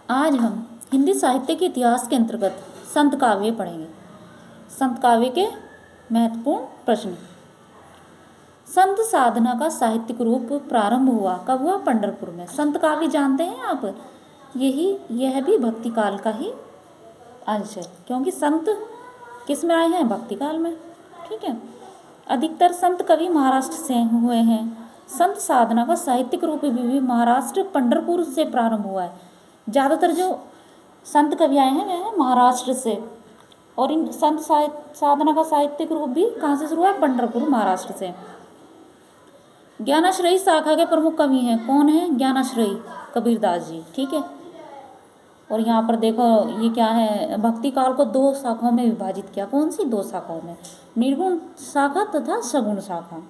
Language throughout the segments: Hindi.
आज हम हिंदी साहित्य के इतिहास के अंतर्गत संत काव्य पढ़ेंगे। संत काव्य के महत्वपूर्ण प्रश्न। संत साधना का साहित्यिक रूप प्रारंभ हुआ कब हुआ? पंढरपुर में। संत काव्य जानते हैं आप? यह भी भक्ति काल का ही अंश है, क्योंकि संत किस में आए हैं? भक्ति काल में। ठीक है। अधिकतर संत कवि महाराष्ट्र से हुए हैं। संत साधना का साहित्यिक रूप भी महाराष्ट्र पंढरपुर से प्रारंभ हुआ है। ज़्यादातर जो संत कवि आए हैं वह महाराष्ट्र से, और इन संत साधना का साहित्यिक रूप भी कहाँ से शुरू हुआ? पंढरपुर, महाराष्ट्र से। ज्ञानाश्रयी शाखा के प्रमुख कवि हैं। कौन है? ज्ञानाश्रयी कबीरदास जी। ठीक है। और यहाँ पर देखो ये क्या है, भक्ति काल को दो शाखाओं में विभाजित किया। कौन सी दो शाखाओं में? निर्गुण शाखा तथा सगुण शाखा।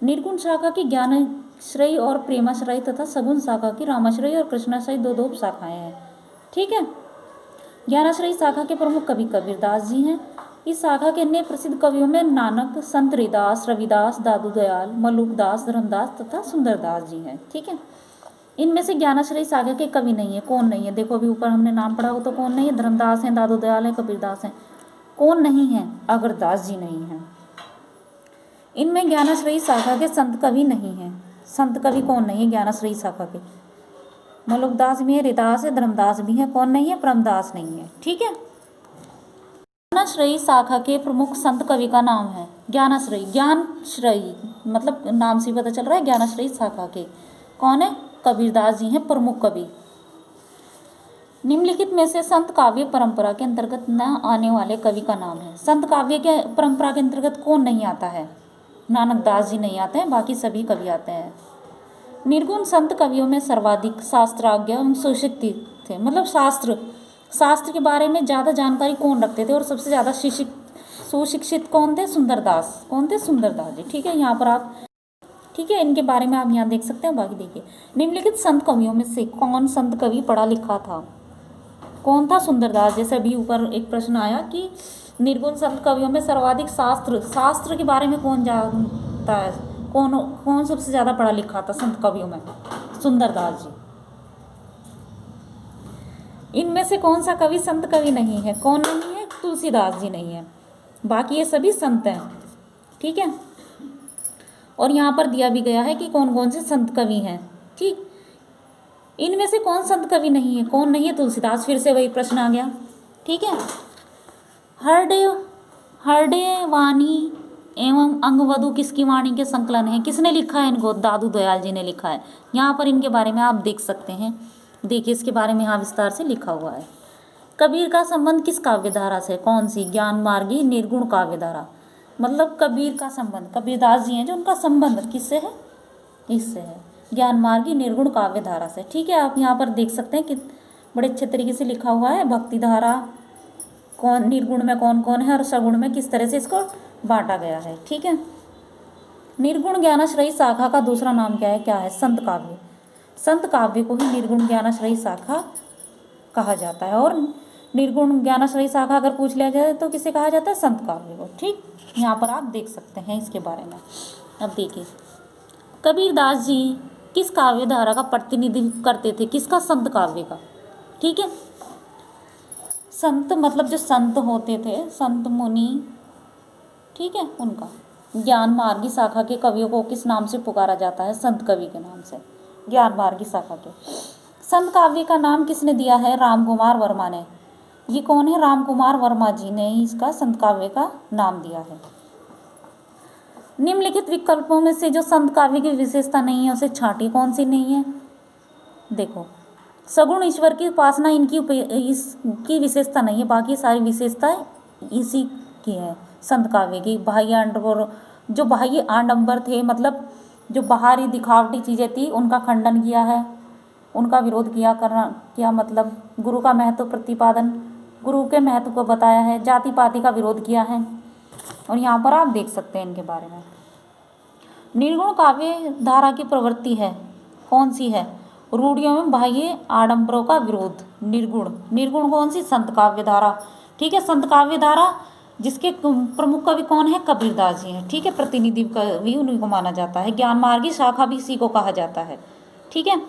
निर्गुण शाखा की ज्ञानाश्रयी और प्रेमाश्रयी तथा सगुण शाखा की रामाश्रयी और कृष्णाश्रयी दो शाखाएं हैं। ठीक है। ज्ञानाश्रयी शाखा के प्रमुख कवि कबीरदास जी हैं। इस शाखा के अन्य प्रसिद्ध कवियों में नानक, संत रविदास, दादू दयाल, मलुकदास, धर्मदास तथा सुंदरदास जी हैं। ठीक है। इनमें से ज्ञानाश्रयी शाखा के कवि नहीं है। कौन नहीं है? देखो अभी ऊपर हमने नाम पढ़ा हो तो कौन नहीं है? धर्मदास हैं, दादू दयाल है, कबीरदास हैं। कौन नहीं है? अगरदास जी नहीं हैं। इनमें ज्ञानाश्रयी शाखा के संत कवि नहीं हैं। संत कवि कौन नहीं है ज्ञानाश्रयी शाखा के? मलुकदास भी है, रविदास है, धर्मदास भी है। कौन नहीं है? परमदास नहीं है। ठीक है। ज्ञानाश्रयी शाखा के प्रमुख संत कवि का नाम है ज्ञानाश्रयी। ज्ञानश्रयी मतलब नाम से पता चल रहा है ज्ञानाश्रयी शाखा के कौन है? कबीरदास जी हैं प्रमुख कवि। निम्नलिखित में से संत काव्य परंपरा के अंतर्गत न आने वाले कवि का नाम है। संत काव्य के परंपरा के अंतर्गत कौन नहीं आता है? नानक दास जी नहीं आते हैं, बाकी सभी कवि आते हैं। निर्गुण संत कवियों में सर्वाधिक शास्त्राज्ञ एवं सुशिक्षित थे। मतलब शास्त्र के बारे में ज़्यादा जानकारी कौन रखते थे और सबसे ज़्यादा सुशिक्षित कौन थे? सुंदरदास। कौन थे? सुंदरदास जी। ठीक है। यहाँ पर आप ठीक है इनके बारे में आप यहाँ देख सकते हैं। बाकी देखिए, निम्नलिखित संत कवियों में से कौन संत कवि पढ़ा लिखा था? कौन था? सुंदरदास। जैसे अभी ऊपर एक प्रश्न आया कि निर्गुण संत कवियों में सर्वाधिक शास्त्र के बारे में कौन जानता है? कौन सबसे ज़्यादा पढ़ा लिखा था संत कवियों में? सुंदरदास जी। इनमें से कौन सा कवि संत कवि नहीं है? कौन नहीं है? तुलसीदास जी नहीं है। बाकी ये सभी संत हैं। ठीक है। और यहाँ पर दिया भी गया है कि कौन कौन से संत कवि हैं। ठीक। इनमें से कौन संत कवि नहीं है? कौन नहीं है? तुलसीदास। फिर से वही प्रश्न आ गया। ठीक है। हरडे वाणी एवं अंगवधु किसकी वाणी के संकलन है? किसने लिखा है इनको? दादू दयाल जी ने लिखा है। यहाँ पर इनके बारे में आप देख सकते हैं। देखिए इसके बारे में यहाँ विस्तार से लिखा हुआ है। कबीर का संबंध किस काव्यधारा से? कौन सी? ज्ञान मार्गी निर्गुण काव्यधारा। मतलब कबीर का संबंध, कबीरदास जी हैं जो, उनका संबंध किससे है? इससे है, ज्ञान मार्गी निर्गुण काव्यधारा से। ठीक है। आप यहाँ पर देख सकते हैं कि बड़े अच्छे तरीके से लिखा हुआ है भक्ति धारा कौन, निर्गुण में कौन कौन है और सगुण में किस तरह से इसको बांटा गया है। ठीक है। निर्गुण ज्ञानाश्रयी शाखा का दूसरा नाम क्या है? संत काव्य। संत काव्य को ही निर्गुण ज्ञानाश्रयी शाखा कहा जाता है। और निर्गुण ज्ञानाश्रयी शाखा अगर पूछ लिया जाए तो किसे कहा जाता है? संत काव्य को। ठीक। यहाँ पर आप देख सकते हैं इसके बारे में। अब देखिए, कबीरदास जी किस काव्य धारा का प्रतिनिधित्व करते थे? किसका? संत काव्य का। ठीक है। संत मतलब जो संत होते थे, संत मुनि, ठीक है, उनका। ज्ञान मार्गी शाखा के कवियों को किस नाम से पुकारा जाता है? संत कवि के नाम से, ज्ञान मार्गी शाखा के। संत काव्य का नाम किसने दिया है? राम कुमार वर्मा ने। ये कौन है? राम कुमार वर्मा जी ने इसका संत काव्य का नाम दिया है। निम्नलिखित विकल्पों में से जो संत काव्य की विशेषता नहीं है उसे छांटिए। कौन सी नहीं है? देखो, सगुण ईश्वर की उपासना इसकी विशेषता नहीं है, बाकी सारी विशेषताएं इसी की है संत काव्य की। बाह्य आडंबर थे, मतलब जो बाहरी दिखावटी चीज़ें थी उनका खंडन किया है, उनका विरोध किया मतलब गुरु का महत्व प्रतिपादन, गुरु के महत्व को बताया है, जाति पाति का विरोध किया है। और यहाँ पर आप देख सकते हैं इनके बारे में। निर्गुण काव्य धारा की प्रवृत्ति है, कौन सी है? रूढ़ियों में बाह्य आडंबरों का विरोध। निर्गुण कौन सी? संत काव्य धारा। ठीक है। संत काव्य धारा जिसके प्रमुख कवि कौन है? कबीरदास जी हैं। ठीक है। प्रतिनिधि कवि उन्हीं को माना जाता है। ज्ञान मार्गी शाखा भी इसी को कहा जाता है। ठीक है।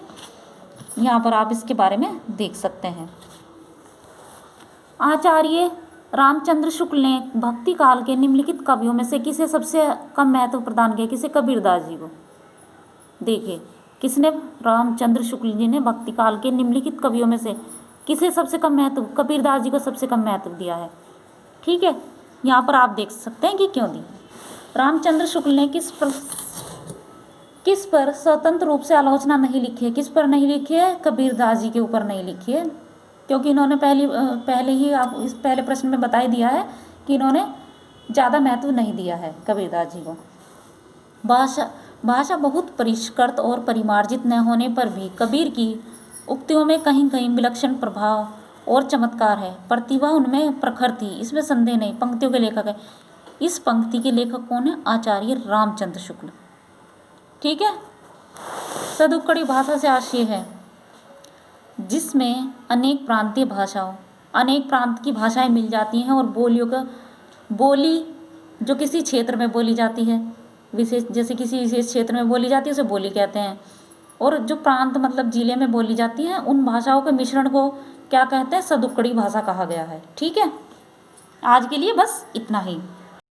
यहाँ पर आप इसके बारे में देख सकते हैं। आचार्य रामचंद्र शुक्ल ने भक्ति काल के निम्नलिखित कवियों में से किसे सबसे कम महत्व प्रदान किया? किसे? कबीरदास जी को। देखिए किसने? रामचंद्र शुक्ल जी ने भक्ति काल के निम्नलिखित कवियों में से किसे सबसे कम महत्व? कबीरदास जी को सबसे कम महत्व दिया है। ठीक है, यहाँ पर आप देख सकते हैं कि क्यों दी। रामचंद्र शुक्ल ने किस पर स्वतंत्र रूप से आलोचना नहीं लिखी है? किस पर नहीं लिखी है? कबीरदास जी के ऊपर नहीं लिखी है, क्योंकि इन्होंने पहले ही आप इस पहले प्रश्न में बता ही दिया है कि इन्होंने ज़्यादा महत्व नहीं दिया है कबीरदास जी को। भाषा बहुत परिष्कृत और परिमार्जित न होने पर भी कबीर की उक्तियों में कहीं कहीं विलक्षण प्रभाव और चमत्कार है। प्रतिभा उनमें प्रखर थी, इसमें संदेह नहीं। पंक्तियों के लेखक है, इस पंक्ति के लेखक कौन है? आचार्य रामचंद्र शुक्ल। ठीक है। सदुक्कड़ी भाषा से आशय है जिसमें अनेक प्रांतीय भाषाओं, अनेक प्रांत की भाषाएं मिल जाती हैं और बोलियों का बोली जो किसी क्षेत्र में बोली जाती है, विशेष जैसे किसी विशेष क्षेत्र में बोली जाती है उसे बोली कहते हैं, और जो प्रांत मतलब जिले में बोली जाती हैं उन भाषाओं के मिश्रण को क्या कहते हैं? सदुक्कड़ी भाषा कहा गया है। ठीक है, आज के लिए बस इतना ही।